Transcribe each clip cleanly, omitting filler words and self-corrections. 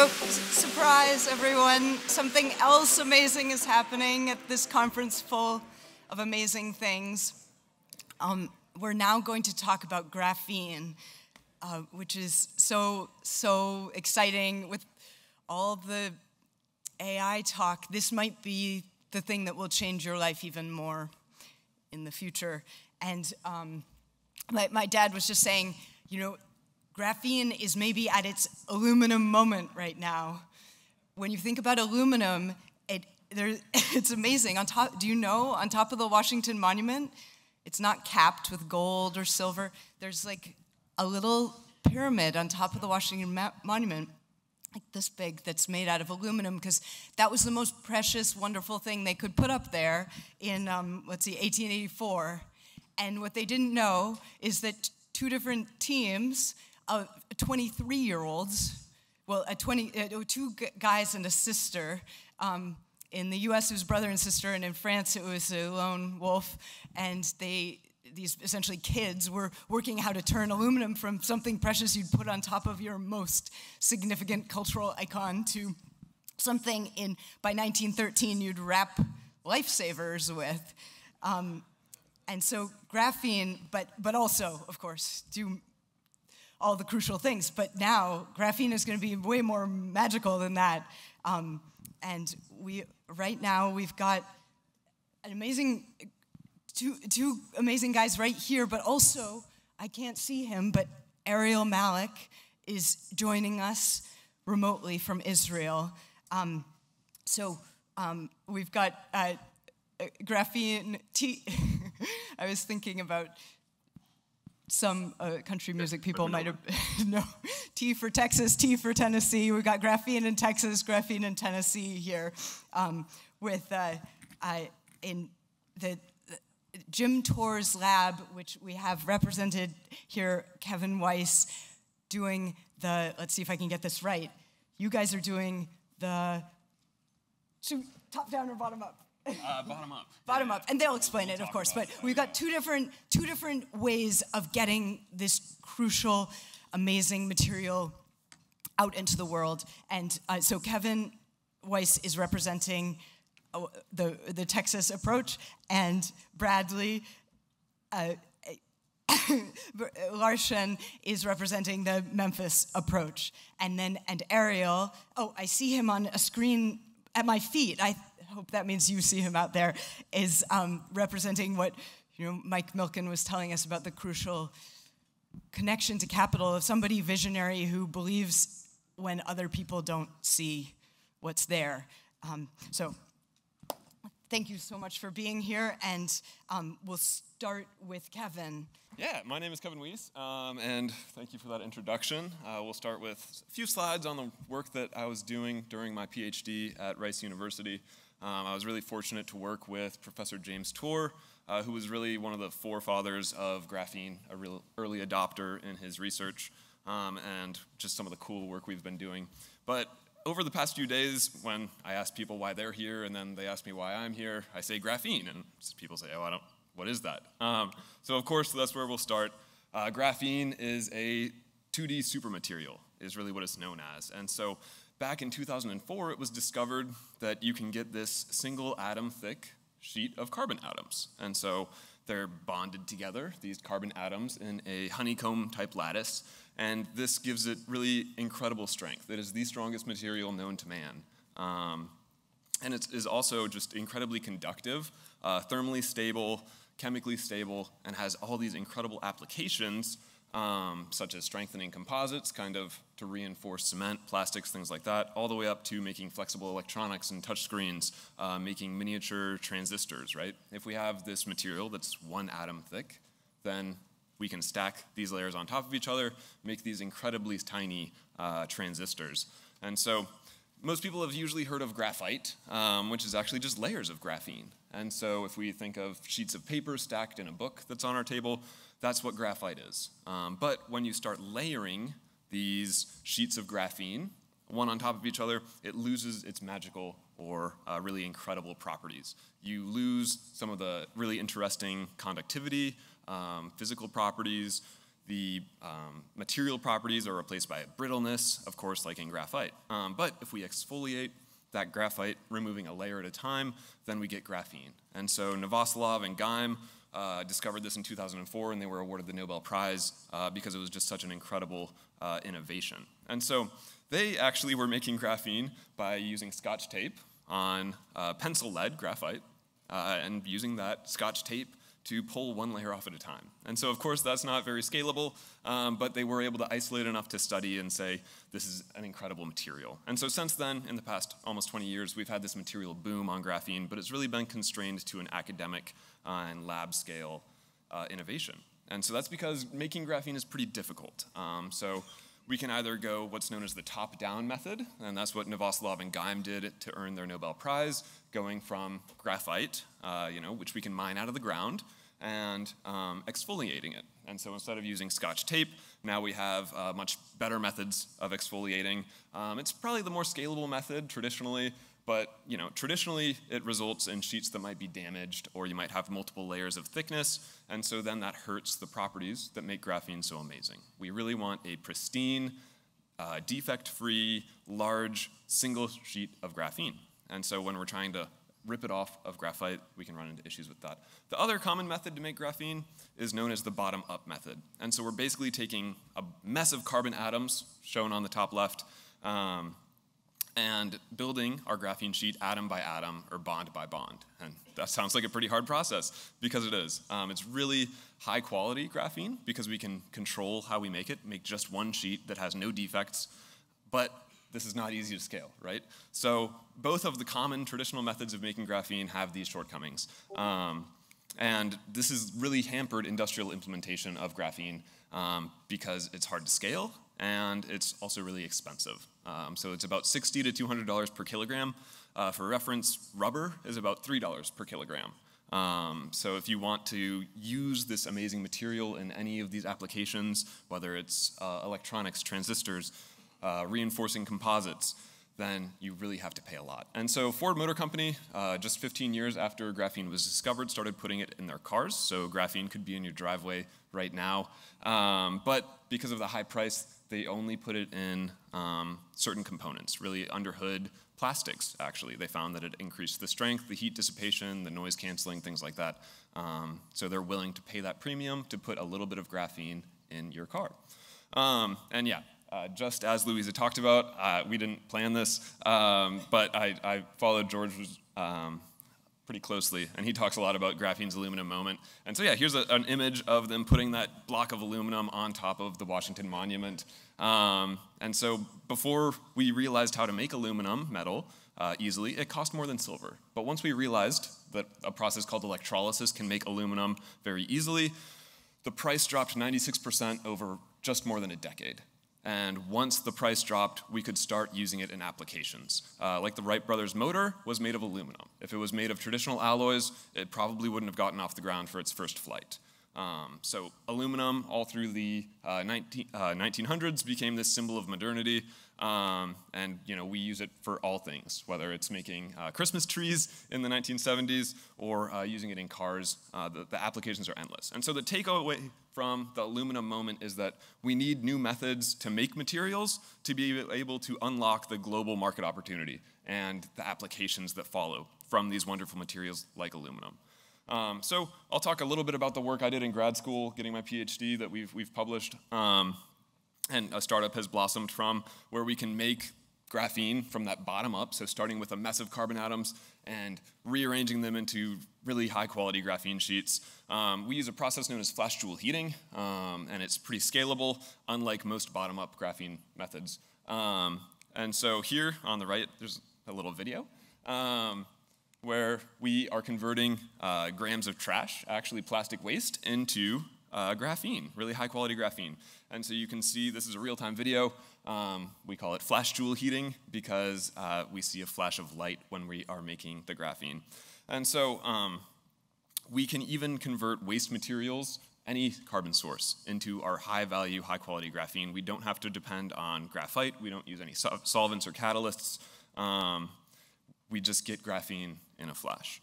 So, surprise, everyone. Something else amazing is happening at this conference full of amazing things. We're now going to talk about graphene, which is so exciting. With all the AI talk, this might be the thing that will change your life even more in the future. And my dad was just saying, graphene is maybe at its aluminum moment right now. When you think about aluminum, it's amazing. On top, do you know, on top of the Washington Monument, it's not capped with gold or silver. There's like a little pyramid on top of the Washington Monument, like this big, that's made out of aluminum, because that was the most precious, wonderful thing they could put up there in, 1884. And what they didn't know is that two different teams of 23-year-olds, two guys and a sister. In the U.S., it was brother and sister, and in France, it was a lone wolf. And these essentially kids were working how to turn aluminum from something precious you'd put on top of your most significant cultural icon to something by 1913 you'd wrap lifesavers with. And so graphene, but also, of course, do all the crucial things. But now, graphene is going to be way more magical than that. And right now, we've got an amazing, two amazing guys right here, but also, I can't see him, but Ariel Malik is joining us remotely from Israel. We've got graphene tea. I was thinking about some country music people might have no. T for Texas, T for Tennessee. We've got graphene in Texas, graphene in Tennessee here, in the Jim Torr's lab, which we have represented here, Kevin Weiss, doing let's see if I can get this right. You guys are doing top down or bottom up? Bottom up. Bottom up, and they'll explain it, of course. But we've got two different ways of getting this crucial, amazing material out into the world. And so Kevin Weiss is representing the Texas approach, and Bradley Larson is representing the Memphis approach. And Ariel, I see him on a screen at my feet. I hope that means you see him out there, is representing what Mike Milken was telling us about the crucial connection to capital of somebody visionary who believes when other people don't see what's there. So thank you so much for being here, and we'll start with Kevin. Yeah, my name is Kevin Weiss, and thank you for that introduction. We'll start with a few slides on the work that I was doing during my PhD at Rice University. I was really fortunate to work with Professor James Torr, who was really one of the forefathers of graphene, a real early adopter in his research, and just some of the cool work we've been doing. But over the past few days, when I ask people why they're here, and then they ask me why I'm here, I say graphene, and people say, what is that? So of course, that's where we'll start. Graphene is a 2D supermaterial, is really what it's known as. And so back in 2004, it was discovered that you can get this single atom thick sheet of carbon atoms. And so they're bonded together, these carbon atoms, in a honeycomb type lattice. And this gives it really incredible strength. It is the strongest material known to man. And it is also just incredibly conductive, thermally stable, chemically stable, and has all these incredible applications, such as strengthening composites, kind of to reinforce cement, plastics, things like that, all the way up to making flexible electronics and touchscreens, making miniature transistors, right? If we have this material that's one atom thick, then we can stack these layers on top of each other, make these incredibly tiny transistors. And so most people have usually heard of graphite, which is actually just layers of graphene. And so if we think of sheets of paper stacked in a book that's on our table, that's what graphite is. But when you start layering these sheets of graphene, one on top of each other, it loses its magical or really incredible properties. You lose some of the really interesting conductivity, physical properties, the material properties are replaced by brittleness, of course, like in graphite. But if we exfoliate that graphite, removing a layer at a time, then we get graphene. And so Nanoscale and Geim discovered this in 2004, and they were awarded the Nobel Prize because it was just such an incredible innovation. And so they actually were making graphene by using Scotch tape on pencil lead graphite and using that Scotch tape to pull one layer off at a time. And so, of course, that's not very scalable, but they were able to isolate enough to study and say, this is an incredible material. And so since then, in the past almost 20 years, we've had this material boom on graphene, but it's really been constrained to an academic and lab scale innovation. And so that's because making graphene is pretty difficult. So we can either go what's known as the top-down method, and that's what Nanoscale and Geim did to earn their Nobel Prize, going from graphite, which we can mine out of the ground, and exfoliating it. And so instead of using Scotch tape, now we have much better methods of exfoliating. It's probably the more scalable method traditionally, but traditionally it results in sheets that might be damaged, or you might have multiple layers of thickness, and so then that hurts the properties that make graphene so amazing. We really want a pristine, defect-free, large, single sheet of graphene. And so when we're trying to rip it off of graphite, we can run into issues with that. The other common method to make graphene is known as the bottom-up method. And so we're basically taking a mess of carbon atoms, shown on the top left, and building our graphene sheet atom by atom or bond by bond. And that sounds like a pretty hard process, because it is. It's really high quality graphene because we can control how we make just one sheet that has no defects, but this is not easy to scale, right? So both of the common traditional methods of making graphene have these shortcomings. And this has really hampered industrial implementation of graphene because it's hard to scale and it's also really expensive. So it's about $60 to $200 per kilogram. For reference, rubber is about $3 per kilogram. So if you want to use this amazing material in any of these applications, whether it's electronics, transistors, reinforcing composites, then you really have to pay a lot. And so Ford Motor Company, just 15 years after graphene was discovered, started putting it in their cars. So graphene could be in your driveway right now. But because of the high price, they only put it in certain components, really under hood plastics, actually. They found that it increased the strength, the heat dissipation, the noise canceling, things like that. So they're willing to pay that premium to put a little bit of graphene in your car. And yeah, just as Louisa talked about, we didn't plan this, but I followed George pretty closely, and he talks a lot about graphene's aluminum moment. And so yeah, here's an image of them putting that block of aluminum on top of the Washington Monument. And so before we realized how to make aluminum metal easily, it cost more than silver. But once we realized that a process called electrolysis can make aluminum very easily, the price dropped 96% over just more than a decade. And once the price dropped, we could start using it in applications. Like the Wright brothers motor was made of aluminum. If it was made of traditional alloys, it probably wouldn't have gotten off the ground for its first flight. So aluminum, all through the 1900s, became this symbol of modernity. And we use it for all things, whether it's making Christmas trees in the 1970s or using it in cars. The applications are endless. And so the takeaway from the aluminum moment is that we need new methods to make materials to be able to unlock the global market opportunity and the applications that follow from these wonderful materials like aluminum. So I'll talk a little bit about the work I did in grad school, getting my PhD that we've published, and a startup has blossomed from, where we can make graphene from that bottom up, so starting with a mess of carbon atoms and rearranging them into really high quality graphene sheets. We use a process known as flash Joule heating, and it's pretty scalable, unlike most bottom up graphene methods. And so here on the right, there's a little video where we are converting grams of trash, actually plastic waste, into graphene, really high quality graphene. And so you can see this is a real-time video. We call it flash Joule heating because we see a flash of light when we are making the graphene. And so we can even convert waste materials, any carbon source, into our high-value, high-quality graphene. We don't have to depend on graphite. We don't use any solvents or catalysts. We just get graphene in a flash.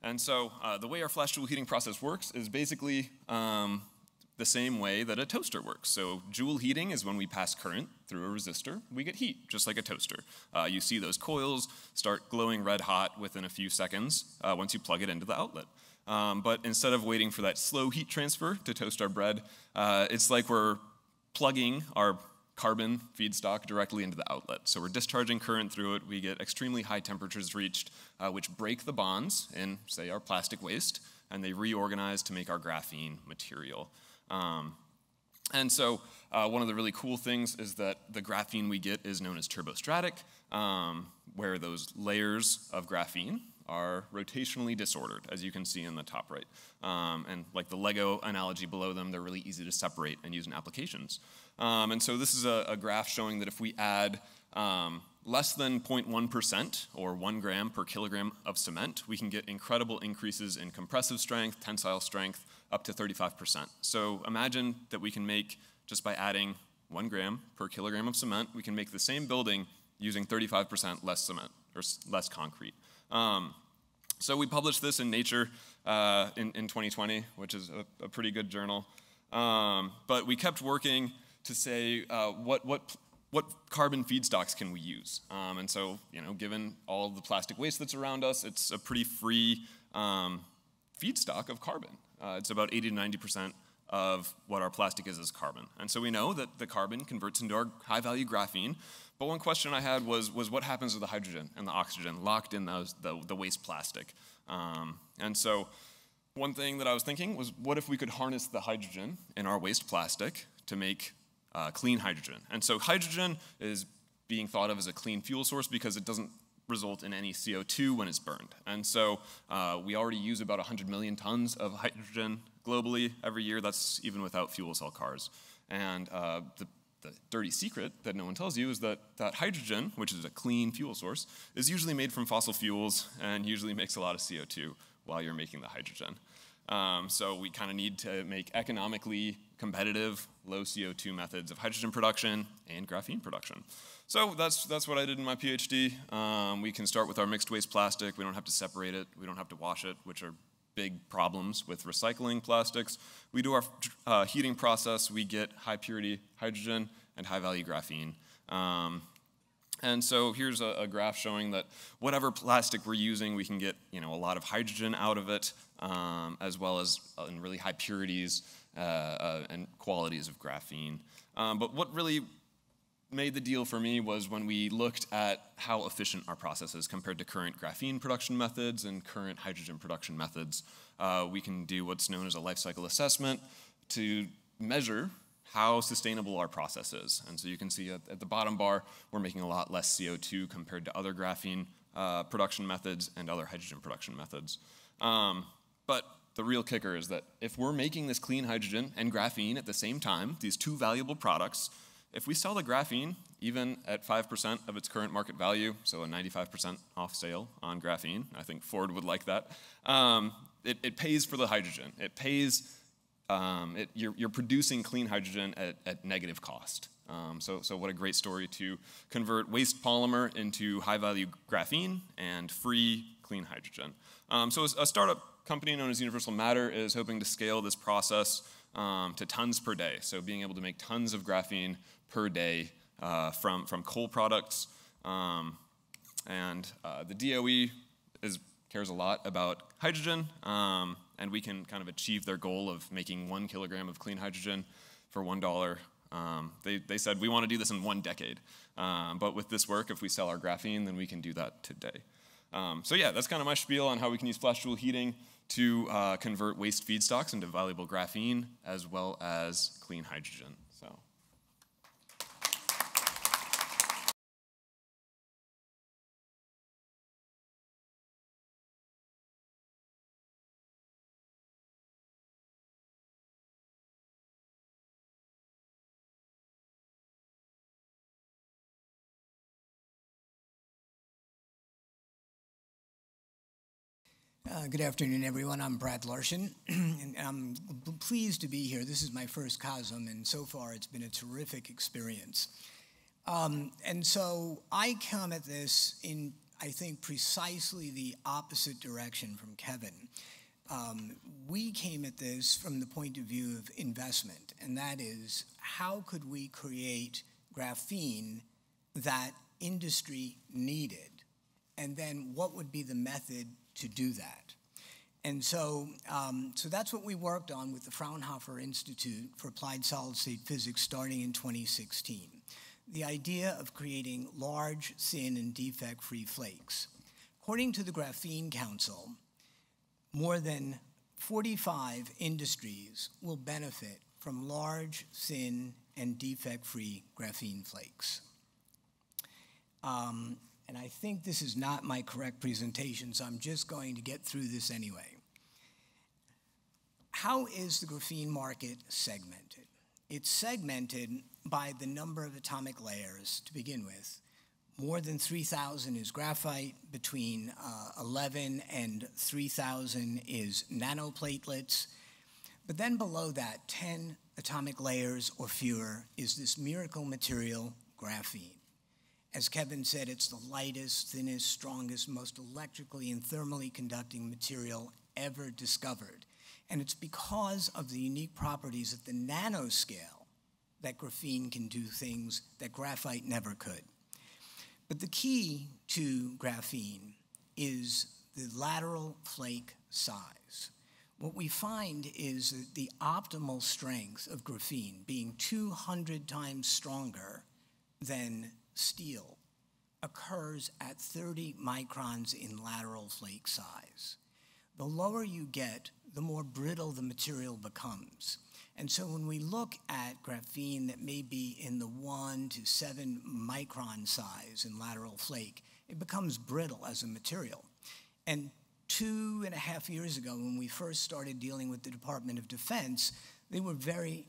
And so the way our flash Joule heating process works is basically the same way that a toaster works. So joule heating is when we pass current through a resistor, we get heat, just like a toaster. You see those coils start glowing red hot within a few seconds once you plug it into the outlet. But instead of waiting for that slow heat transfer to toast our bread, it's like we're plugging our carbon feedstock directly into the outlet. So we're discharging current through it. We get extremely high temperatures reached, which break the bonds in, say, our plastic waste, and they reorganize to make our graphene material. And so one of the really cool things is that the graphene we get is known as turbostratic, where those layers of graphene are rotationally disordered, as you can see in the top right. And like the Lego analogy below them, they're really easy to separate and use in applications. And so this is a graph showing that if we add less than 0.1% or 1 gram per kilogram of cement, we can get incredible increases in compressive strength, tensile strength, up to 35%. So imagine that we can make, just by adding 1 gram per kilogram of cement, we can make the same building using 35% less cement, or less concrete. So we published this in Nature in 2020, which is a pretty good journal. But we kept working to say what carbon feedstocks can we use? And so, given all of the plastic waste that's around us, it's a pretty free feedstock of carbon. It's about 80 to 90% of what our plastic is carbon. And so we know that the carbon converts into our high-value graphene. But one question I had was what happens to the hydrogen and the oxygen locked in the waste plastic? And so one thing that I was thinking was, what if we could harness the hydrogen in our waste plastic to make clean hydrogen? And so hydrogen is being thought of as a clean fuel source because it doesn't result in any CO2 when it's burned. And so we already use about 100 million tons of hydrogen globally every year. That's even without fuel cell cars. And the dirty secret that no one tells you is that hydrogen, which is a clean fuel source, is usually made from fossil fuels and usually makes a lot of CO2 while you're making the hydrogen. So we kind of need to make economically competitive, low CO2 methods of hydrogen production and graphene production. So that's what I did in my PhD. We can start with our mixed waste plastic. We don't have to separate it. We don't have to wash it, which are big problems with recycling plastics. We do our heating process. We get high purity hydrogen and high value graphene. And so here's a graph showing that whatever plastic we're using, we can get a lot of hydrogen out of it, as well as in really high purities and qualities of graphene. But what really made the deal for me was when we looked at how efficient our process is compared to current graphene production methods and current hydrogen production methods. We can do what's known as a life cycle assessment to measure how sustainable our process is. And so you can see at the bottom bar, we're making a lot less CO2 compared to other graphene production methods and other hydrogen production methods. But the real kicker is that if we're making this clean hydrogen and graphene at the same time, these two valuable products, if we sell the graphene, even at 5% of its current market value, so a 95% off sale on graphene, I think Ford would like that, it pays for the hydrogen. It pays, you're producing clean hydrogen at negative cost. So what a great story to convert waste polymer into high-value graphene and free clean hydrogen. So a startup company known as Universal Matter is hoping to scale this process to tons per day. So being able to make tons of graphene per day from coal products. And the DOE cares a lot about hydrogen, and we can kind of achieve their goal of making 1 kilogram of clean hydrogen for $1. They said we want to do this in 1 decade. But with this work, if we sell our graphene, then we can do that today. So yeah, that's kind of my spiel on how we can use flash joule heating to convert waste feedstocks into valuable graphene as well as clean hydrogen. So. Good afternoon, everyone. I'm Brad Larson, and I'm pleased to be here. This is my first COSM, and so far it's been a terrific experience. And so I come at this in, I think, precisely the opposite direction from Kevin. we came at this from the point of view of investment, and that is, how could we create graphene that industry needed, and then what would be the method to do that? And so that's what we worked on with the Fraunhofer Institute for Applied Solid-State Physics starting in 2016. The idea of creating large, thin, and defect-free flakes. According to the Graphene Council, more than 45 industries will benefit from large, thin, and defect-free graphene flakes. And I think this is not my correct presentation, so I'm just going to get through this anyway. How is the graphene market segmented? It's segmented by the number of atomic layers to begin with. More than 3,000 is graphite, between 11 and 3,000 is nanoplatelets. But then below that, 10 atomic layers or fewer is this miracle material, graphene. As Kevin said, it's the lightest, thinnest, strongest, most electrically and thermally conducting material ever discovered. And it's because of the unique properties at the nanoscale that graphene can do things that graphite never could. But the key to graphene is the lateral flake size. What we find is that the optimal strength of graphene, being 200 times stronger than steel, occurs at 30 microns in lateral flake size. The lower you get, the more brittle the material becomes. And so when we look at graphene that may be in the 1 to 7 micron size in lateral flake, it becomes brittle as a material. And 2.5 years ago, when we first started dealing with the Department of Defense, they were very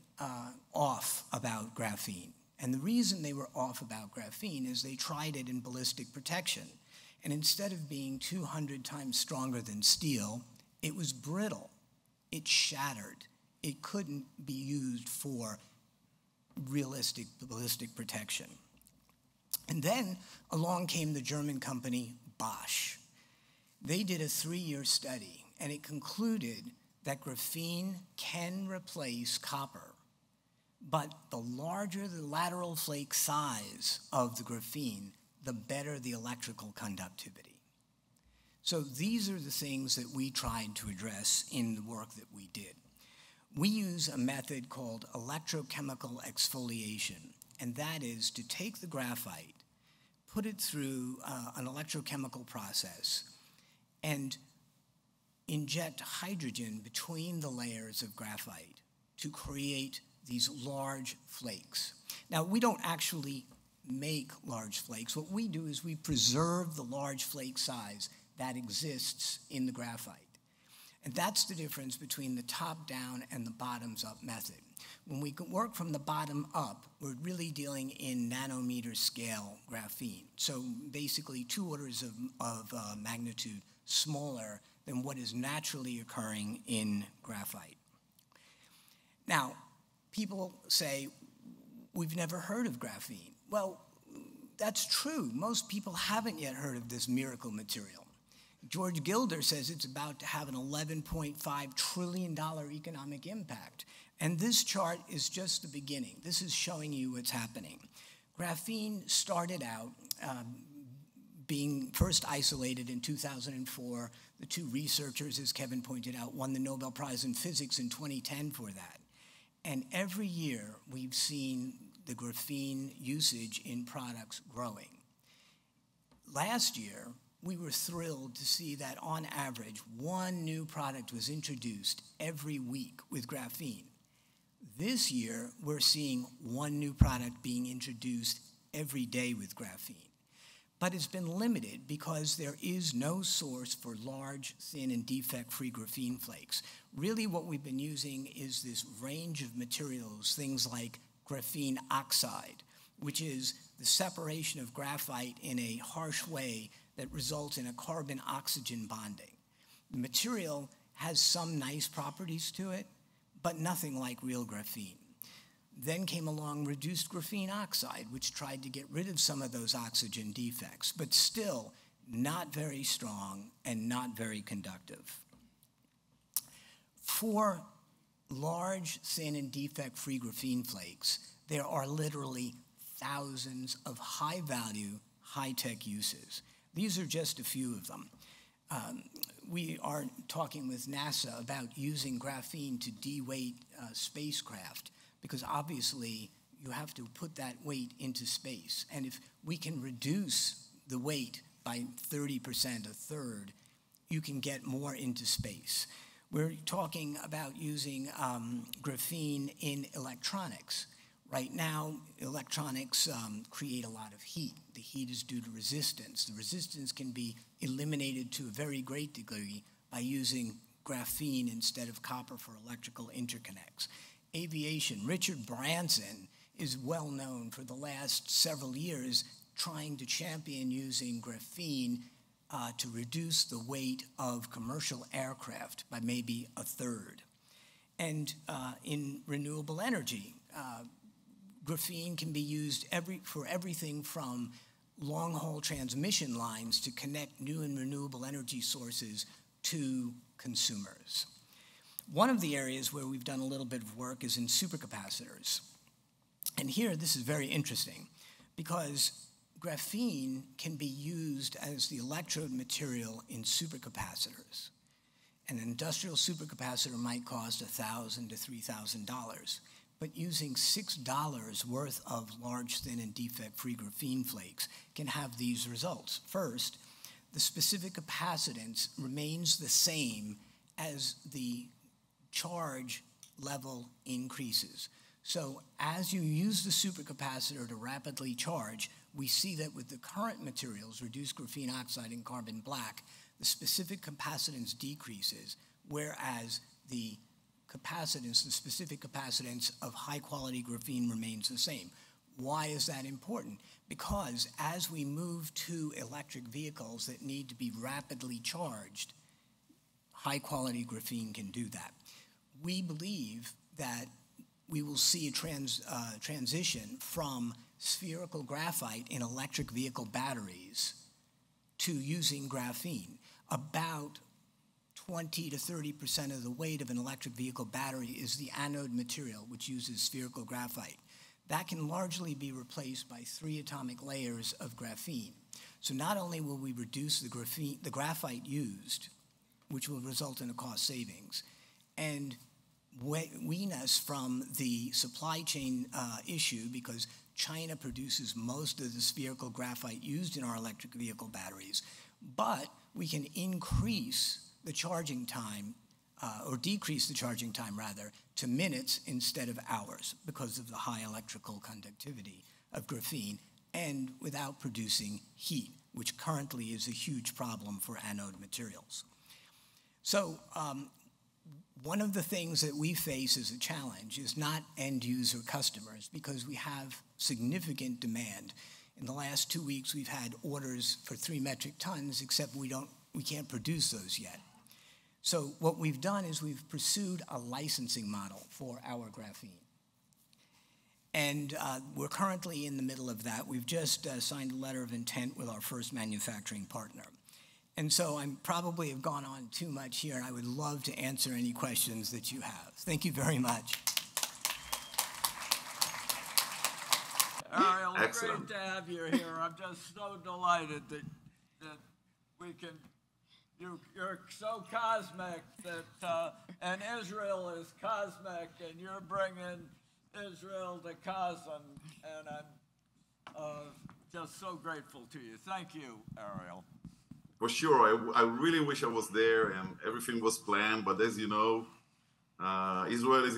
off about graphene. And the reason they were off about graphene is they tried it in ballistic protection. And instead of being 200 times stronger than steel, it was brittle. It shattered. It couldn't be used for realistic ballistic protection. And then along came the German company Bosch. They did a 3-year study, and it concluded that graphene can replace copper, but the larger the lateral flake size of the graphene, the better the electrical conductivity. So these are the things that we tried to address in the work that we did. We use a method called electrochemical exfoliation, and that is to take the graphite, put it through an electrochemical process, and inject hydrogen between the layers of graphite to create these large flakes. Now, we don't actually make large flakes. What we do is we preserve the large flake size that exists in the graphite. And that's the difference between the top-down and the bottoms-up method. When we work from the bottom up, we're really dealing in nanometer scale graphene. So basically 2 orders of magnitude smaller than what is naturally occurring in graphite. Now, people say, we've never heard of graphene. Well, that's true. Most people haven't yet heard of this miracle material. George Gilder says it's about to have an $11.5 trillion economic impact. And this chart is just the beginning. This is showing you what's happening. Graphene started out being first isolated in 2004. The 2 researchers, as Kevin pointed out, won the Nobel Prize in Physics in 2010 for that. And every year, we've seen the graphene usage in products growing. Last year, we were thrilled to see that on average, 1 new product was introduced every week with graphene. This year, we're seeing 1 new product being introduced every day with graphene. But it's been limited because there is no source for large, thin, and defect-free graphene flakes. Really what we've been using is this range of materials, things like graphene oxide, which is the separation of graphite in a harsh way that results in a carbon-oxygen bonding. The material has some nice properties to it, but nothing like real graphene. Then came along reduced graphene oxide, which tried to get rid of some of those oxygen defects, but still not very strong and not very conductive. For large, thin, and defect-free graphene flakes, there are literally thousands of high-value, high-tech uses. These are just a few of them. We are talking with NASA about using graphene to de-weight spacecraft, because obviously you have to put that weight into space. And if we can reduce the weight by 30%, a third, you can get more into space. We're talking about using graphene in electronics. Right now, electronics create a lot of heat. The heat is due to resistance. The resistance can be eliminated to a very great degree by using graphene instead of copper for electrical interconnects. Aviation, Richard Branson is well known for the last several years trying to champion using graphene to reduce the weight of commercial aircraft by maybe a third. And in renewable energy, graphene can be used for everything from long-haul transmission lines to connect new and renewable energy sources to consumers. One of the areas where we've done a little bit of work is in supercapacitors. And here, this is very interesting, because graphene can be used as the electrode material in supercapacitors. An industrial supercapacitor might cost $1,000 to $3,000, but using $6 worth of large, thin, and defect-free graphene flakes can have these results. First, the specific capacitance remains the same as the charge level increases. So as you use the supercapacitor to rapidly charge, we see that with the current materials, reduced graphene oxide and carbon black, the specific capacitance decreases, whereas the capacitance, the specific capacitance of high-quality graphene remains the same. Why is that important? Because as we move to electric vehicles that need to be rapidly charged, high-quality graphene can do that. We believe that we will see a transition from spherical graphite in electric vehicle batteries to using graphene. About 20 to 30% of the weight of an electric vehicle battery is the anode material, which uses spherical graphite. That can largely be replaced by 3 atomic layers of graphene. So not only will we reduce the graphite used, which will result in a cost savings, and wean us from the supply chain issue, because China produces most of the spherical graphite used in our electric vehicle batteries, but we can increase the charging time, or decrease the charging time rather, to minutes instead of hours because of the high electrical conductivity of graphene, and without producing heat, which currently is a huge problem for anode materials. So one of the things that we face as a challenge is not end user customers, because we have significant demand. In the last 2 weeks, we've had orders for 3 metric tons, except we can't produce those yet. So what we've done is we've pursued a licensing model for our graphene. And we're currently in the middle of that. We've just signed a letter of intent with our first manufacturing partner. And so I probably have gone on too much here, and I would love to answer any questions that you have. Thank you very much. Ariel, it's great to have you here. I'm just so delighted that we can, you're so cosmic that, and Israel is cosmic, and you're bringing Israel to Cosm, and I'm just so grateful to you. Thank you, Ariel. For sure, I really wish I was there and everything was planned, but as you know, Israel is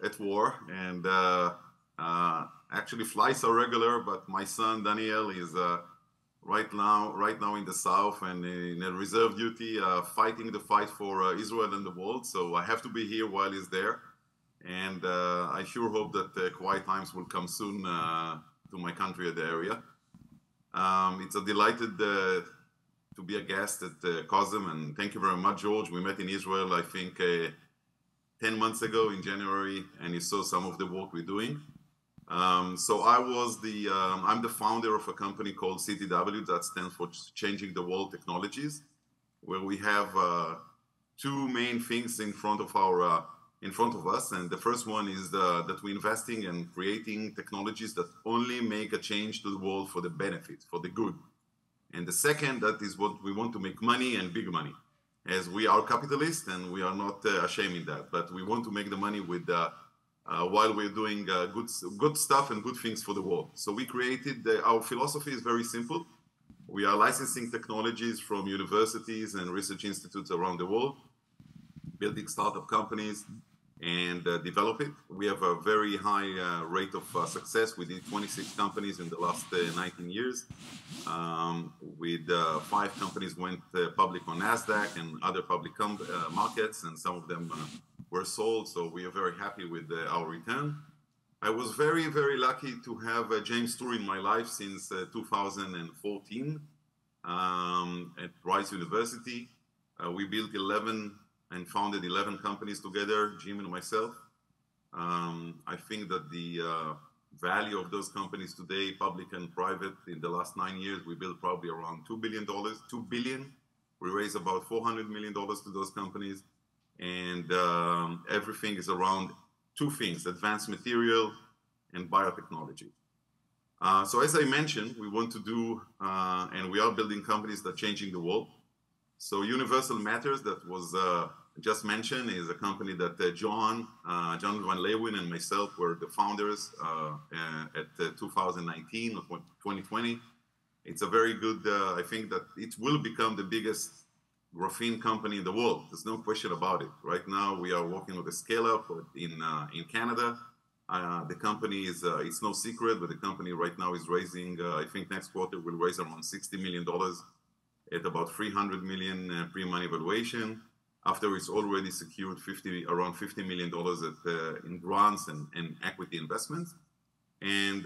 at war, and actually flights are regular, but my son Daniel is right now in the south and in a reserve duty, fighting the fight for Israel and the world. So I have to be here while he's there, and I sure hope that quiet times will come soon to my country and the area. It's a delighted to be a guest at COSM, and thank you very much, George. We met in Israel, I think, 10 months ago in January, and you saw some of the work we're doing. So I'm the founder of a company called CTW, that stands for Changing the World Technologies, where we have two main things in front of us, and the first one is that we're investing and creating technologies that only make a change to the world for the benefit, for the good. And the second, that is what we want to make money, and big money, as we are capitalists and we are not ashamed in that, but we want to make the money with while we're doing good stuff and good things for the world. So we created, our philosophy is very simple. We are licensing technologies from universities and research institutes around the world, building startup companies, and develop it. We have a very high rate of success. We did 26 companies in the last 19 years. With 5 companies went public on NASDAQ and other public markets, and some of them were sold. So we are very happy with our return. I was very, very lucky to have James Tour in my life since 2014 at Rice University. We built 11 and founded 11 companies together, Jim and myself. I think that the value of those companies today, public and private, in the last 9 years, we built probably around $2 billion. $2 billion. We raised about $400 million to those companies. And everything is around 2 things: advanced material and biotechnology. So as I mentioned, we want to do, and we are building companies that are changing the world. So Universal Matters, that was just mentioned, is a company that John Van Leeuwen and myself were the founders at 2019 or 2020. It's a very good, I think that it will become the biggest graphene company in the world. There's no question about it. Right now, we are working with a scale-up in Canada. The company is, it's no secret, but the company right now is raising, I think next quarter will raise around $60 million at about $300 million pre-money valuation, after it's already secured around $50 million in grants and equity investments. And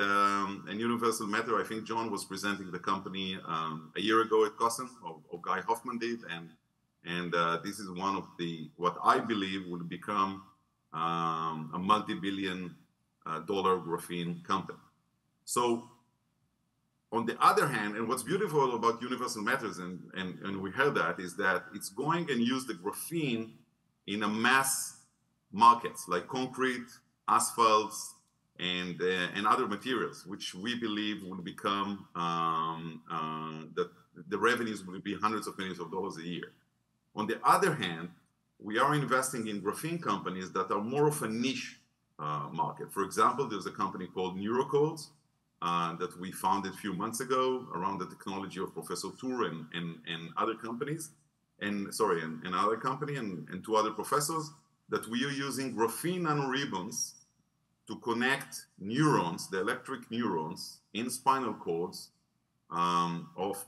Universal Matter, I think John was presenting the company a year ago at COSM, or Guy Hoffman did, and this is one of what I believe will become a multi-billion dollar graphene company. So on the other hand, and what's beautiful about Universal Matters, and we heard that, is that it's going and use the graphene in a mass markets like concrete, asphalts, and other materials, which we believe will become, that the revenues will be hundreds of millions of dollars a year. On the other hand, we are investing in graphene companies that are more of a niche market. For example, there's a company called Neurocodes that we founded a few months ago around the technology of Professor Tour and other companies, and another company and 2 other professors, that we are using graphene nanoribbons to connect neurons, the electric neurons, in spinal cords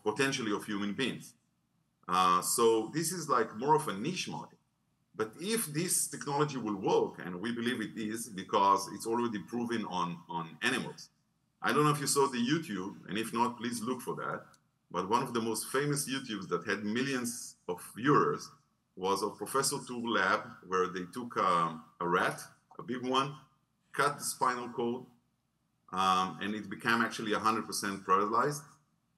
potentially of human beings. So this is like more of a niche market. But if this technology will work, and we believe it is because it's already proven on animals. I don't know if you saw the YouTube, and if not, please look for that. But one of the most famous YouTubes that had millions of viewers was of Professor Tour lab, where they took a rat, a big one, cut the spinal cord, and it became actually 100% paralyzed.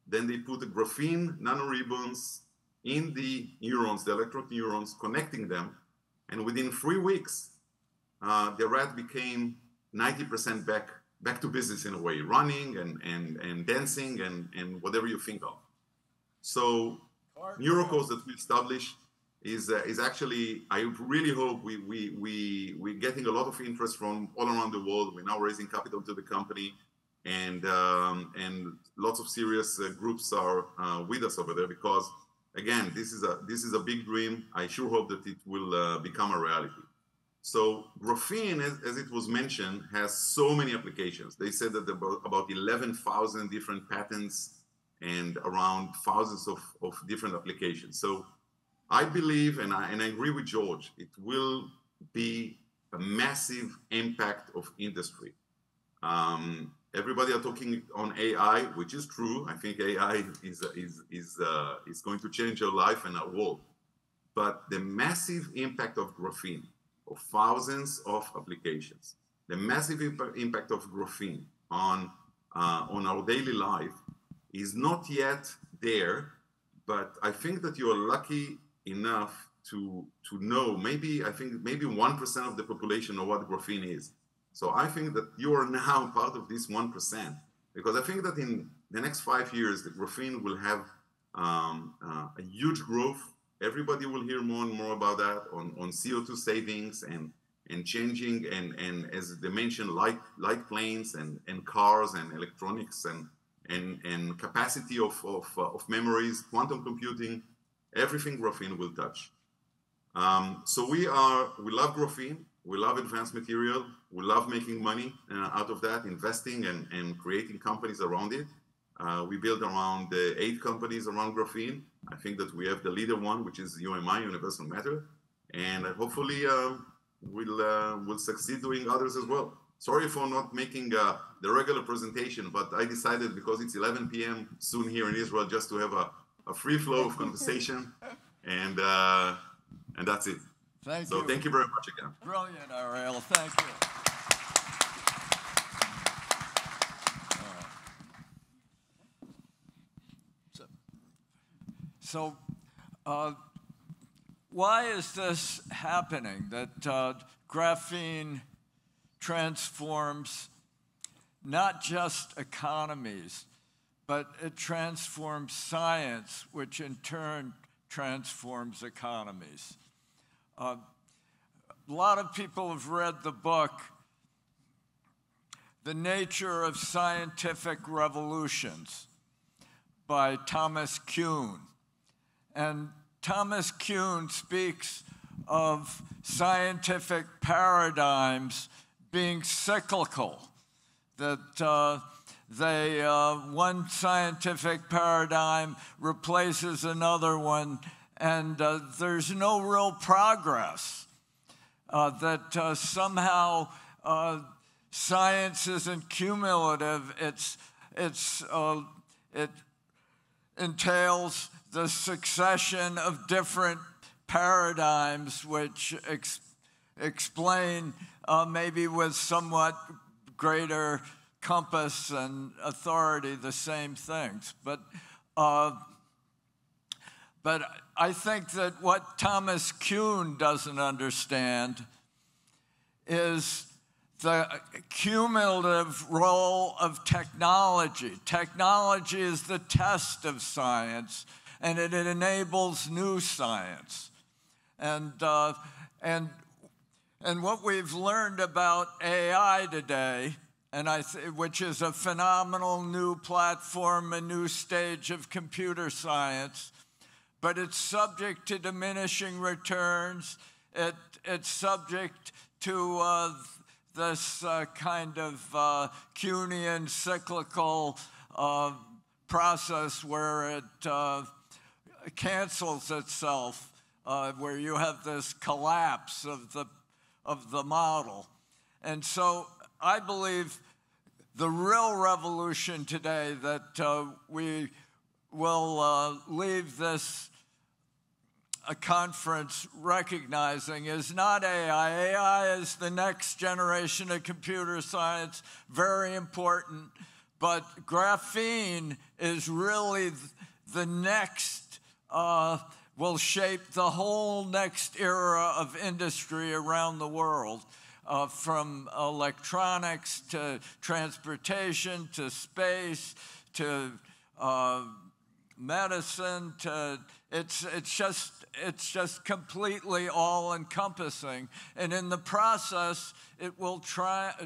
Then they put the graphene nanoribbons in the neurons, the electric neurons, connecting them. And within 3 weeks, the rat became 90% back to business in a way, running and dancing and whatever you think of. So Neurocodes that we established is actually, I really hope we're getting a lot of interest from all around the world. We're now raising capital to the company, and lots of serious groups are with us over there, because again, this is a big dream. I sure hope that it will become a reality. So graphene, as it was mentioned, has so many applications. They said that about 11,000 different patents and around thousands of different applications. So I believe, and I agree with George, it will be a massive impact of industry. Everybody are talking on AI, which is true. I think AI is going to change our life and our world. But the massive impact of graphene, of thousands of applications, the massive impact of graphene on our daily life is not yet there. But I think that you are lucky enough to know. I think maybe 1% of the population know what graphene is. So I think that you are now part of this 1%, because I think that in the next 5 years, the graphene will have a huge growth. Everybody will hear more and more about that on CO2 savings and changing, and as they mentioned, light planes and cars and electronics and capacity of memories, quantum computing, everything graphene will touch. So we love graphene, we love advanced material, we love making money out of that, investing and creating companies around it. We build around 8 companies around graphene. I think that we have the leader one, which is UMI, Universal Matter, and hopefully we'll succeed doing others as well. Sorry for not making the regular presentation, but I decided, because it's 11 p.m. soon here in Israel, just to have a free flow of conversation, and that's it. Thank you. So thank you very much again. Brilliant, Ariel. Thank you. So why is this happening, that graphene transforms not just economies, but it transforms science, which in turn transforms economies? A lot of people have read the book, The Nature of Scientific Revolutions by Thomas Kuhn. And Thomas Kuhn speaks of scientific paradigms being cyclical, that one scientific paradigm replaces another one, and there's no real progress, that somehow science isn't cumulative. It entails the succession of different paradigms which explain maybe with somewhat greater compass and authority the same things. But I think that what Thomas Kuhn doesn't understand is the cumulative role of technology. Technology is the test of science, and it enables new science. And what we've learned about AI today, which is a phenomenal new platform, a new stage of computer science, but it's subject to diminishing returns. It's subject to this kind of Kuhnian cyclical process where it cancels itself, where you have this collapse of the model. And so I believe the real revolution today that we will leave this conference recognizing is not AI. AI is the next generation of computer science, very important, but graphene is really the next, will shape the whole next era of industry around the world, from electronics to transportation to space to medicine to it's just completely all-encompassing, and in the process, it will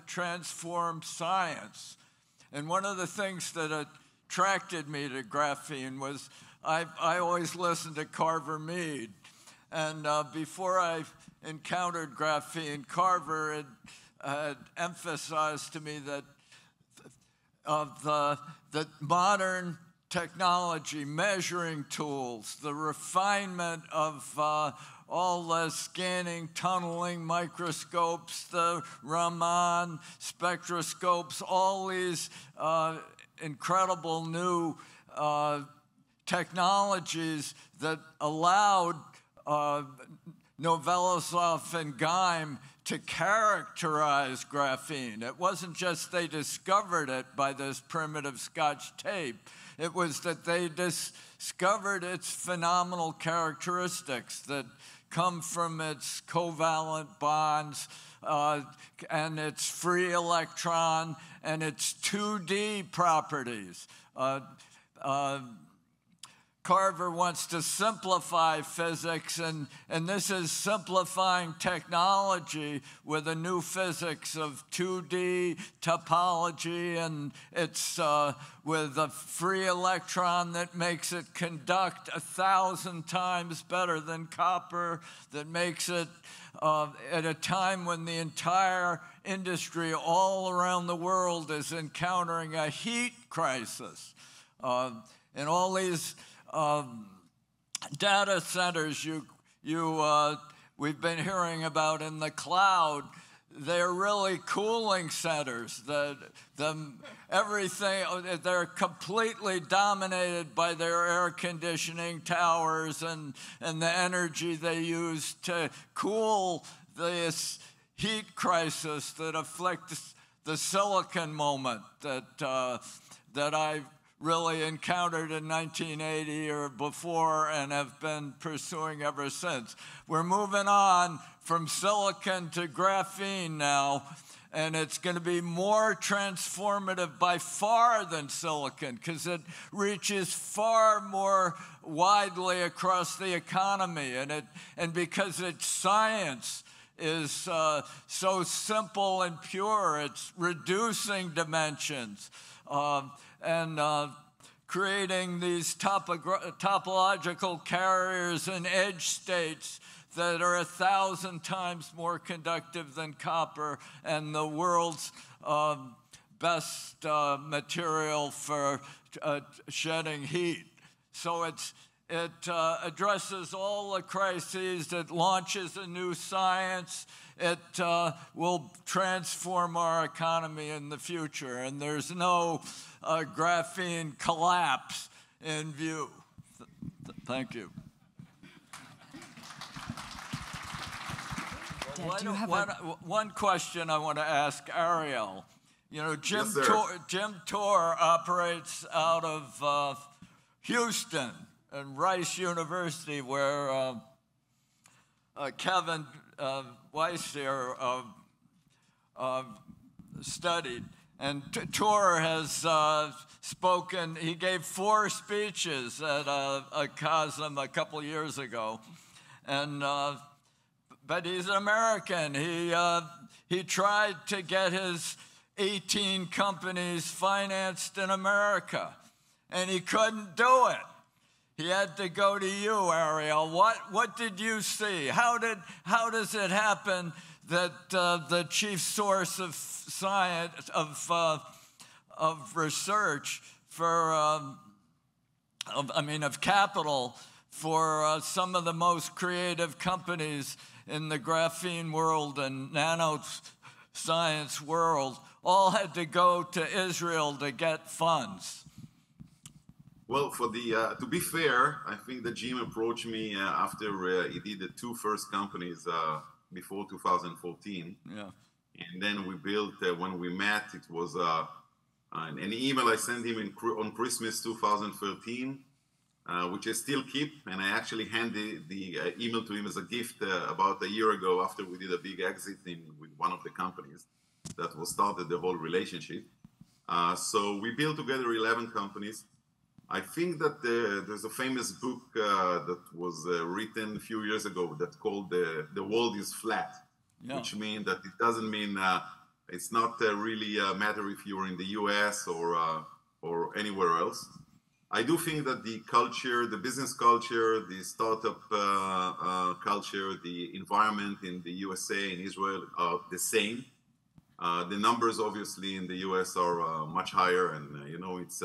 transform science. And one of the things that attracted me to graphene was I always listened to Carver Mead, and before I encountered graphene, Carver had emphasized to me that modern technology, measuring tools, the refinement of all the scanning, tunneling microscopes, the Raman spectroscopes, all these incredible new technologies that allowed Novoselov and Geim to characterize graphene. It wasn't just they discovered it by this primitive Scotch tape. It was that they discovered its phenomenal characteristics, that come from its covalent bonds and its free electron and its 2D properties. Carver wants to simplify physics, and this is simplifying technology with a new physics of 2D topology, and it's with a free electron that makes it conduct 1,000 times better than copper, that makes it at a time when the entire industry all around the world is encountering a heat crisis. And all these data centers we've been hearing about in the cloud, they're really cooling centers. They're completely dominated by their air conditioning towers and the energy they use to cool this heat crisis that afflicts the silicon moment that I really encountered in 1980 or before and have been pursuing ever since. We're moving on from silicon to graphene now, and it's going to be more transformative by far than silicon because it reaches far more widely across the economy, and because its science is so simple and pure, it's reducing dimensions. And creating these topological carriers and edge states that are 1,000 times more conductive than copper and the world's best material for shedding heat. So it addresses all the crises. It launches a new science. It will transform our economy in the future, and there's no graphene collapse in view. Thank you. One question I want to ask Ariel. You know, Jim Tor operates out of Houston and Rice University, where Kevin Weiss here studied. And Tor has spoken, he gave 4 speeches at a COSM a couple years ago. And, but he's an American. He tried to get his 18 companies financed in America, and he couldn't do it. He had to go to you, Ariel. What did you see? How does it happen that the chief source of science of research for of capital for some of the most creative companies in the graphene world and nanoscience world all had to go to Israel to get funds? Well, to be fair, I think that Jim approached me after he did the 2 first companies before 2014. Yeah. And then we built, when we met, it was an email I sent him on Christmas 2013, which I still keep. And I actually handed the email to him as a gift about a year ago after we did a big exit with one of the companies that was started the whole relationship. So we built together 11 companies. I think that there's a famous book that was written a few years ago that's called The World is Flat, yeah. Which means that it doesn't mean, it's not really a matter if you're in the US or anywhere else. I do think that the culture, the business culture, the startup culture, the environment in the USA and Israel are the same. The numbers obviously in the US are much higher, and you know, it's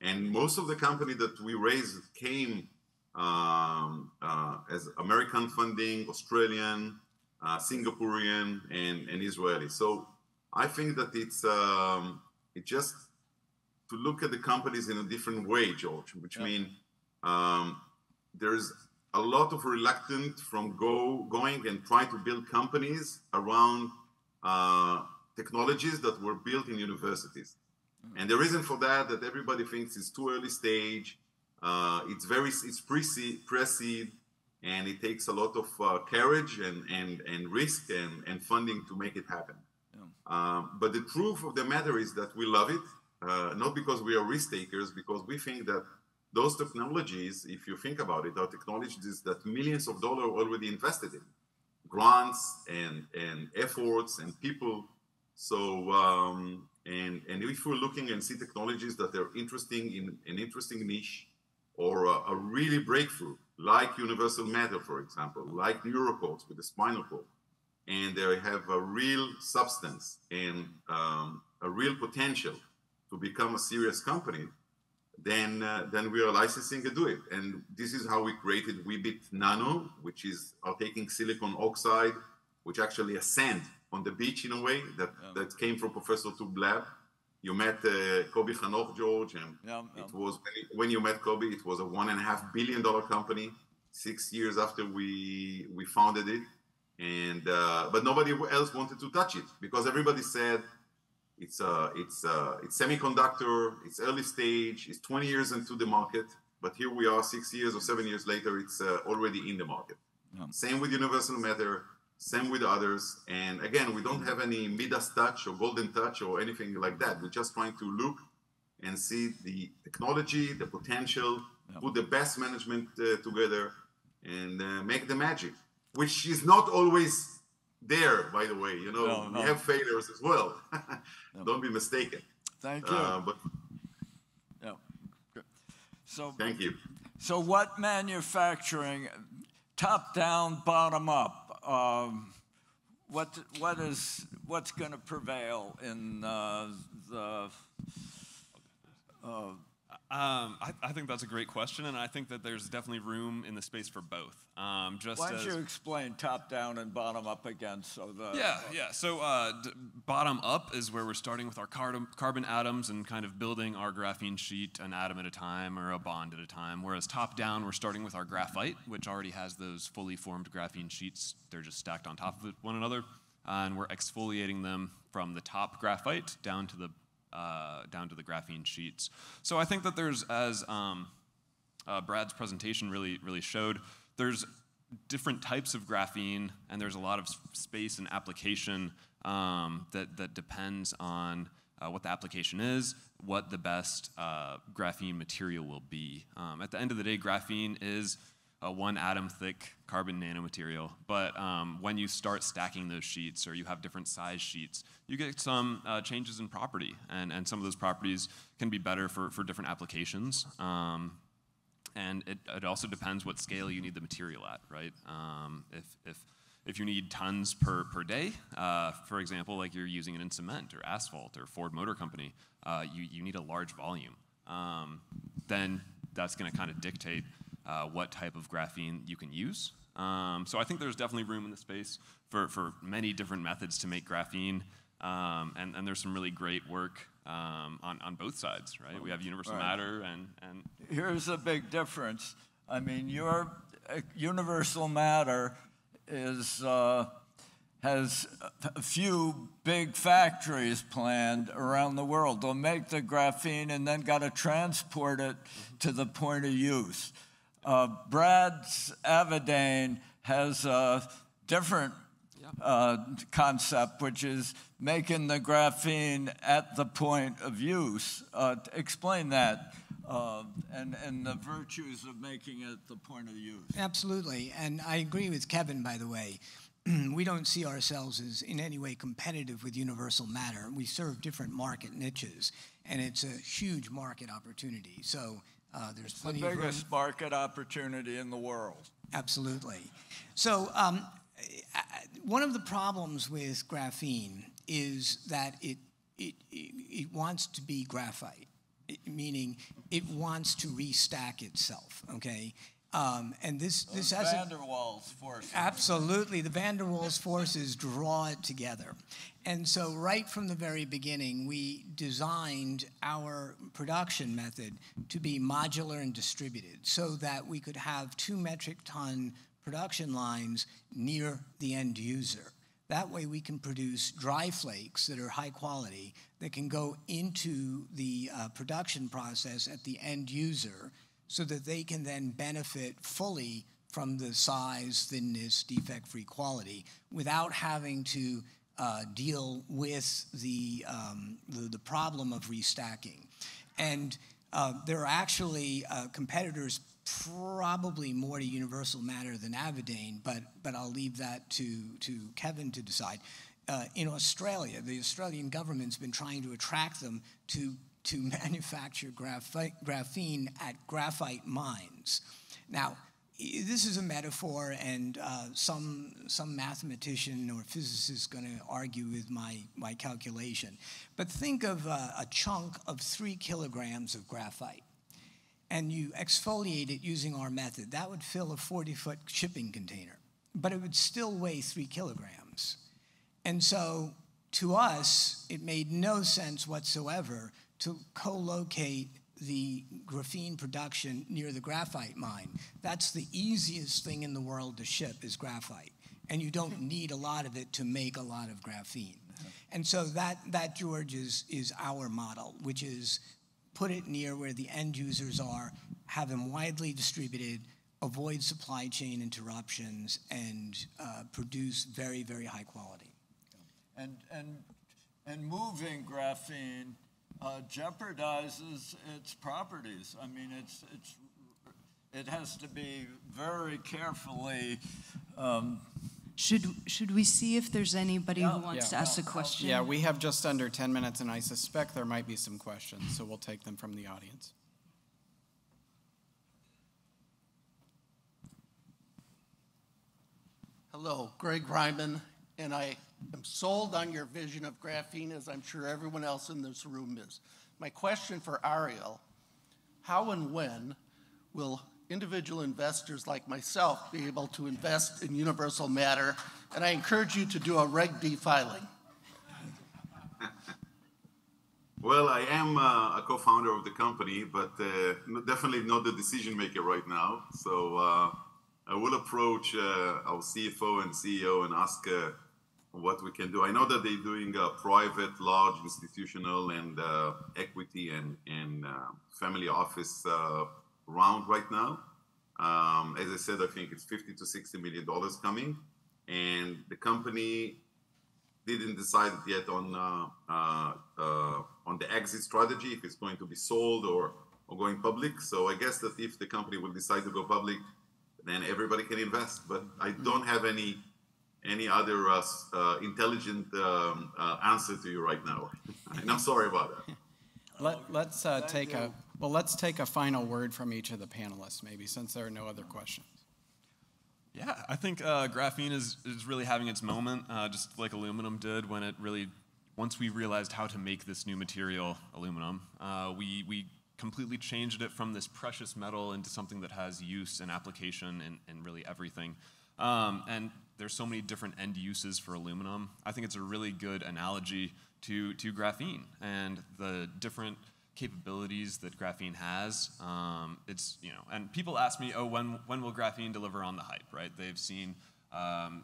and most of the company that we raised came as American funding, Australian, Singaporean, and Israeli. So I think that it's just to look at the companies in a different way, George, which means there's a lot of reluctance from going and trying to build companies around technologies that were built in universities. And the reason for that everybody thinks it's too early stage, it's pre-seed, and it takes a lot of courage and risk and funding to make it happen. But the truth of the matter is that we love it, not because we are risk takers, because we think that those technologies, if you think about it, are technologies that millions of dollars are already invested in, grants and efforts and people. So, and if we're looking and see technologies that are interesting in an interesting niche, or a really breakthrough, like universal matter, for example, like neurocords with the spinal cord, and they have a real substance and a real potential to become a serious company, then we are licensing to do it. And this is how we created Weebit Nano, which is taking silicon oxide, which actually a sand on the beach in a way that came from Professor Tub lab. You met Kobe Hanoch, George, and it was when you met Kobe, it was a $1.5 billion company 6 years after we founded it, and but nobody else wanted to touch it because everybody said it's semiconductor, it's early stage, it's 20 years into the market. But here we are, 6 years or 7 years later, it's already in the market. Same with universal matter. Same with others. And again, we don't have any Midas touch or golden touch or anything like that. We're just trying to look and see the technology, the potential, put the best management together and make the magic, which is not always there, by the way. You know, we have failures as well. Don't be mistaken. Thank you. But so, thank you. So what manufacturing, top down, bottom up? What's going to prevail in the? I think that's a great question, and I think that there's definitely room in the space for both. Why don't you explain top down and bottom up again? So So bottom up is where we're starting with our carbon atoms and kind of building our graphene sheet an atom at a time or a bond at a time. Whereas top down, we're starting with our graphite, which already has those fully formed graphene sheets. They're just stacked on top of one another, and we're exfoliating them from the top graphite down to the graphene sheets. So I think that there's, as Brad's presentation really showed, there's different types of graphene, and there's a lot of space and application that depends on what the application is, what the best graphene material will be. At the end of the day, graphene is a 1 atom thick carbon nanomaterial, but when you start stacking those sheets or you have different size sheets, you get some changes in property, and some of those properties can be better for different applications. And it also depends what scale you need the material at, right? If you need tons per day, for example, like you're using it in cement or asphalt or Ford Motor Company, you need a large volume. Then that's going to kind of dictate what type of graphene you can use. So I think there's definitely room in the space for many different methods to make graphene, and there's some really great work on both sides, right? We have universal matter and here's a big difference. I mean, your universal matter has a few big factories planned around the world. They'll make the graphene and then got to transport it to the point of use. Brad's Avidane has a different concept, which is making the graphene at the point of use. Explain that and the virtues of making it at the point of use. Absolutely, and I agree with Kevin, by the way. We don't see ourselves as in any way competitive with universal matter. We serve different market niches, and it's a huge market opportunity. So there's plenty of room. The biggest market opportunity in the world. Absolutely. So one of the problems with graphene is that it wants to be graphite, meaning it wants to restack itself, okay? And this has Van der Waals forces. Absolutely, the Van der Waals forces draw it together. And so right from the very beginning, we designed our production method to be modular and distributed so that we could have 2 metric ton production lines near the end user. That way we can produce dry flakes that are high quality that can go into the production process at the end user so that they can then benefit fully from the size, thinness, defect-free quality without having to deal with the problem of restacking. And there are actually competitors probably more to universal matter than Avadain, but I'll leave that to Kevin to decide. In Australia, the Australian government's been trying to attract them to manufacture graphene at graphite mines. Now, this is a metaphor, and some mathematician or physicist is going to argue with my calculation. But think of a chunk of 3 kilograms of graphite, and you exfoliate it using our method. That would fill a 40-foot shipping container, but it would still weigh 3 kilograms. And so, to us, it made no sense whatsoever to co-locate the graphene production near the graphite mine. That's the easiest thing in the world to ship is graphite. And you don't need a lot of it to make a lot of graphene. And so that George, is our model, which is put it near where the end users are, have them widely distributed, avoid supply chain interruptions, and produce very, very high quality. And moving graphene jeopardizes its properties. I mean, it has to be very carefully. Should we see if there's anybody who wants to ask a question? Yeah, we have just under 10 minutes, and I suspect there might be some questions, so we'll take them from the audience. Hello, Greg Ryman, and I am sold on your vision of graphene, as I'm sure everyone else in this room is. My question for Ariel, how and when will individual investors like myself be able to invest in universal matter? And I encourage you to do a Reg D filing. Well, I am a co-founder of the company, but definitely not the decision maker right now. So I will approach our CFO and CEO and ask what we can do. I know that they're doing a private, large institutional and equity and family office round right now. As I said, I think it's $50 to $60 million coming, and the company didn't decide yet on the exit strategy, if it's going to be sold or going public. So I guess that if the company will decide to go public, then everybody can invest. But I don't have any other intelligent answer to you right now, and I'm sorry about that. Let's take a final word from each of the panelists, maybe, since there are no other questions. Yeah, I think graphene is really having its moment, just like aluminum did when it really, once we realized how to make this new material, aluminum, we completely changed it from this precious metal into something that has use and application in really everything. And there's so many different end uses for aluminum. I think it's a really good analogy to graphene and the different capabilities that graphene has. It's, and people ask me, oh, when will graphene deliver on the hype, right? They've seen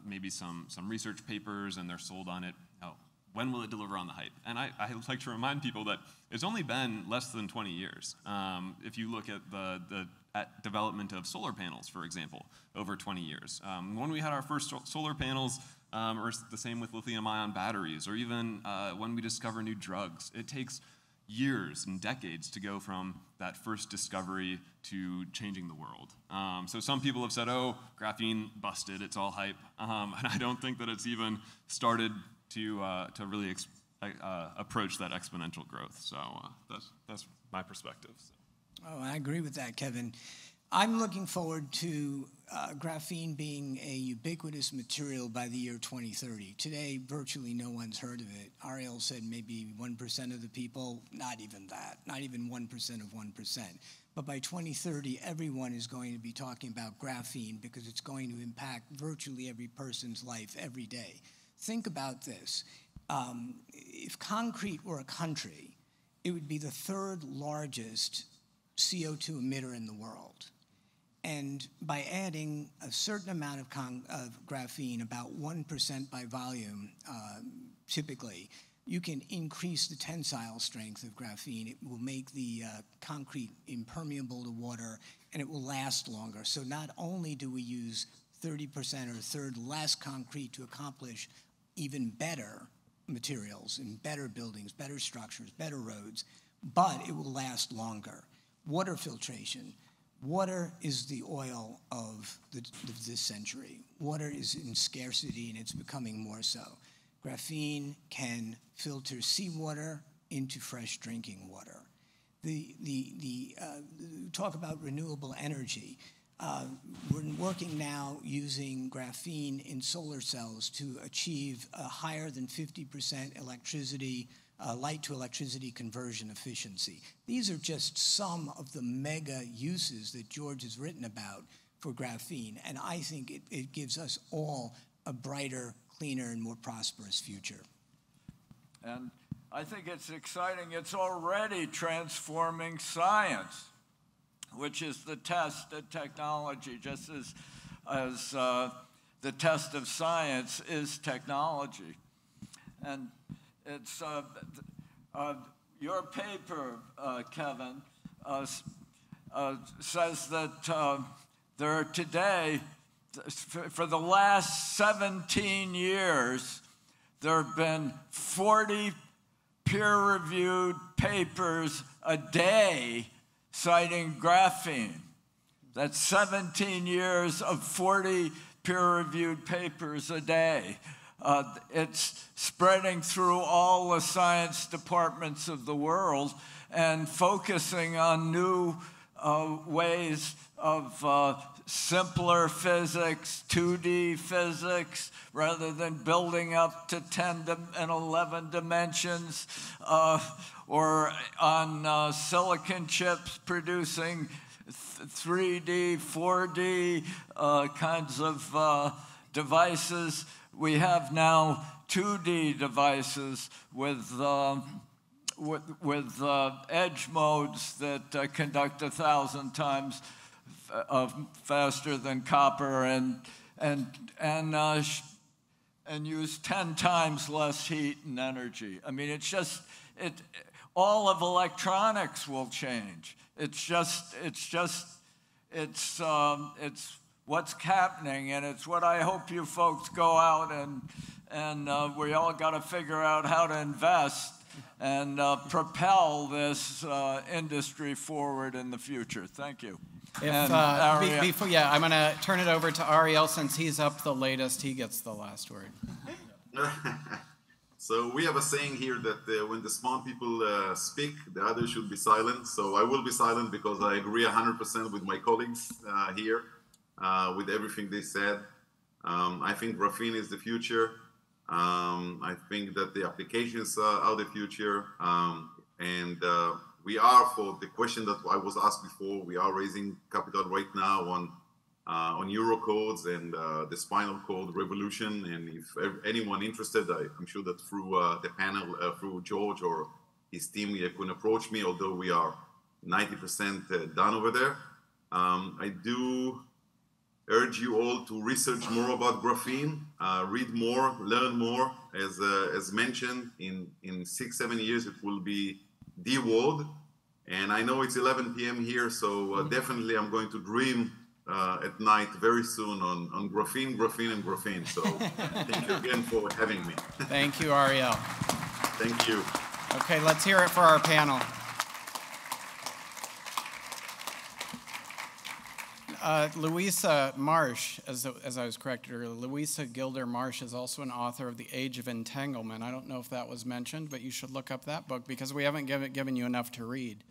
maybe some research papers and they're sold on it. Oh, when will it deliver on the hype? And I like to remind people that it's only been less than 20 years. If you look at the development of solar panels, for example, over 20 years. When we had our first solar panels, or the same with lithium-ion batteries, or even when we discover new drugs, it takes years and decades to go from that first discovery to changing the world. So some people have said, oh, graphene busted, it's all hype. And I don't think that it's even started to really approach that exponential growth. So that's my perspective. So. Oh, I agree with that, Kevin. I'm looking forward to graphene being a ubiquitous material by the year 2030. Today, virtually no one's heard of it. Ariel said maybe 1% of the people, not even that, not even 1% of 1%. But by 2030, everyone is going to be talking about graphene because it's going to impact virtually every person's life every day. Think about this. If concrete were a country, it would be the 3rd largest CO2 emitter in the world. And by adding a certain amount of graphene, about 1% by volume, typically, you can increase the tensile strength of graphene. It will make the concrete impermeable to water, and it will last longer. So not only do we use 30% or a third less concrete to accomplish even better materials in better buildings, better structures, better roads, but it will last longer. Water filtration. Water is the oil of this century. Water is in scarcity, and it's becoming more so. Graphene can filter seawater into fresh drinking water. Talk about renewable energy. We're working now using graphene in solar cells to achieve a higher than 50% electricity, light to electricity conversion efficiency. These are just some of the mega uses that George has written about for graphene, and I think it gives us all a brighter, cleaner, and more prosperous future. And I think it's exciting. It's already transforming science, which is the test of technology, just as the test of science is technology. And it's your paper, Kevin, says that there are today, for the last 17 years, there have been 40 peer-reviewed papers a day citing graphene. That's 17 years of 40 peer-reviewed papers a day. It's spreading through all the science departments of the world and focusing on new ways of simpler physics, 2D physics, rather than building up to 10 and 11 dimensions, or on silicon chips producing 3D, 4D kinds of devices. We have now 2D devices with edge modes that conduct 1,000 times faster than copper and use 10 times less heat and energy. I mean, it's just all of electronics will change. It's what's happening, and it's what I hope you folks go out and we all got to figure out how to invest and propel this industry forward in the future. Thank you. I'm going to turn it over to Ariel since he's up the latest. He gets the last word. So we have a saying here that when the smart people speak, the others should be silent. So I will be silent because I agree 100% with my colleagues here with everything they said. I think graphene is the future. I think that the applications are the future. We are, for the question that I was asked before, we are raising capital right now on Eurocodes and the spinal cord revolution. And if anyone interested, I'm sure that through the panel, through George or his team, you can approach me, although we are 90% done over there. I do urge you all to research more about graphene, read more, learn more. As mentioned, in 6-7 years, it will be the world. And I know it's 11 p.m. here, so definitely I'm going to dream at night very soon on graphene, graphene, and graphene. So thank you again for having me. Thank you, Ariel. Thank you. Okay, let's hear it for our panel. Louisa Marsh, as I was corrected earlier, Louisa Gilder Marsh is also an author of The Age of Entanglement. I don't know if that was mentioned, but you should look up that book because we haven't given you enough to read.